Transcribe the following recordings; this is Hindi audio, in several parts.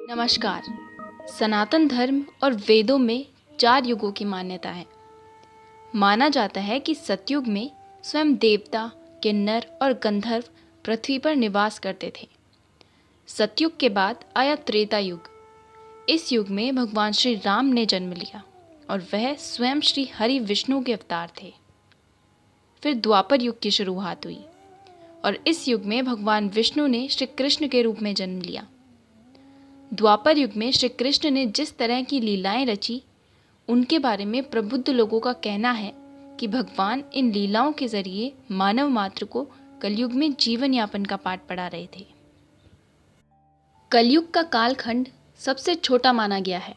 नमस्कार। सनातन धर्म और वेदों में 4 युगों की मान्यता है। माना जाता है कि सतयुग में स्वयं देवता, किन्नर और गंधर्व पृथ्वी पर निवास करते थे। सतयुग के बाद आया त्रेता युग। इस युग में भगवान श्री राम ने जन्म लिया और वह स्वयं श्री हरि विष्णु के अवतार थे। फिर द्वापर युग की शुरुआत हुई और इस युग में भगवान विष्णु ने श्री कृष्ण के रूप में जन्म लिया। द्वापर युग में श्री कृष्ण ने जिस तरह की लीलाएं रची, उनके बारे में प्रबुद्ध लोगों का कहना है कि भगवान इन लीलाओं के जरिए मानव मात्र को कलयुग में जीवन यापन का पाठ पढ़ा रहे थे। कलयुग का कालखंड सबसे छोटा माना गया है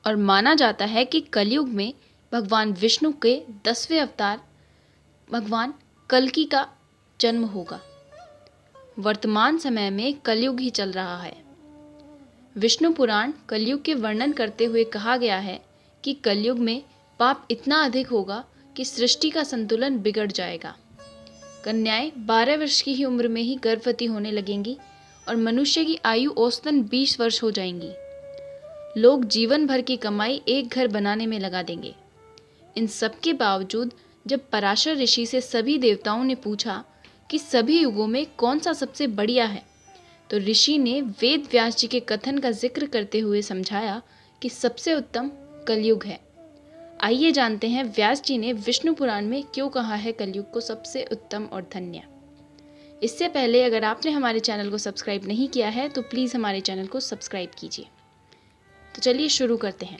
और माना जाता है कि कलयुग में भगवान विष्णु के 10वें अवतार भगवान कल्कि का जन्म होगा। वर्तमान समय में कलयुग ही चल रहा है। विष्णु पुराण कलयुग के वर्णन करते हुए कहा गया है कि कलयुग में पाप इतना अधिक होगा कि सृष्टि का संतुलन बिगड़ जाएगा। कन्याएं 12 वर्ष की ही उम्र में ही गर्भवती होने लगेंगी और मनुष्य की आयु औसतन 20 वर्ष हो जाएंगी। लोग जीवन भर की कमाई एक घर बनाने में लगा देंगे। इन सब के बावजूद जब पराशर ऋषि से सभी देवताओं ने पूछा कि सभी युगों में कौन सा सबसे बढ़िया है, तो ऋषि ने वेद व्यास जी के कथन का जिक्र करते हुए समझाया कि सबसे उत्तम कलयुग है। आइए जानते हैं व्यास जी ने विष्णु पुराण में क्यों कहा है कलयुग को सबसे उत्तम और धन्य। इससे पहले अगर आपने हमारे चैनल को सब्सक्राइब नहीं किया है तो प्लीज़ हमारे चैनल को सब्सक्राइब कीजिए। तो चलिए शुरू करते हैं।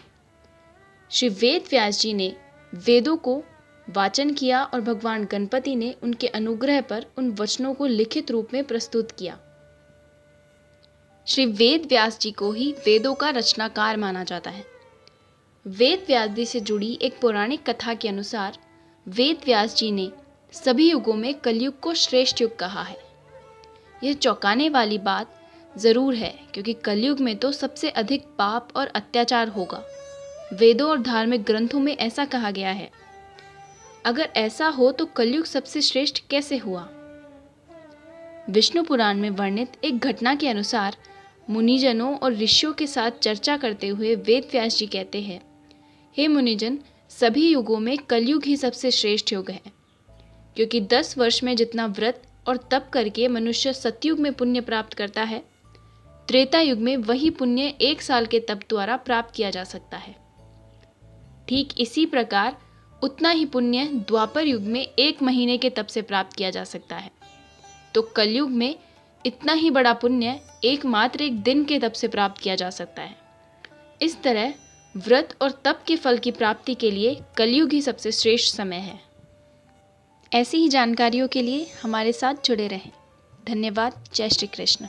श्री वेद व्यास जी ने वेदों को वाचन किया और भगवान गणपति ने उनके अनुग्रह पर उन वचनों को लिखित रूप में प्रस्तुत किया। श्री वेद व्यास जी को ही वेदों का रचनाकार माना जाता है। वेद व्यास जी से जुड़ी एक पौराणिक कथा के अनुसार वेद व्यास जी ने सभी युगों में कलयुग को श्रेष्ठ युग कहा है। यह चौंकाने वाली बात ज़रूर है क्योंकि कलयुग में तो सबसे अधिक पाप और अत्याचार होगा। वेदों और धार्मिक ग्रंथों में ऐसा कहा गया है। अगर ऐसा हो तो कलयुग सबसे श्रेष्ठ कैसे हुआ? विष्णु पुराण में वर्णित एक घटना के अनुसार मुनिजनों और ऋषियों के साथ चर्चा करते हुए वेद व्यास जी कहते हैं, हे मुनिजन, सभी युगों में कलयुग ही सबसे श्रेष्ठ युग है, क्योंकि 10 वर्ष में जितना व्रत और तप करके मनुष्य सतयुग में पुण्य प्राप्त करता है, त्रेता युग में वही पुण्य 1 साल के तप द्वारा प्राप्त किया जा सकता है। ठीक इसी प्रकार उतना ही पुण्य द्वापर युग में 1 महीने के तप से प्राप्त किया जा सकता है। तो कलयुग में इतना ही बड़ा पुण्य एकमात्र 1 दिन के तप से प्राप्त किया जा सकता है। इस तरह व्रत और तप के फल की प्राप्ति के लिए कलयुग ही सबसे श्रेष्ठ समय है। ऐसी ही जानकारियों के लिए हमारे साथ जुड़े रहें। धन्यवाद। जय श्री कृष्ण।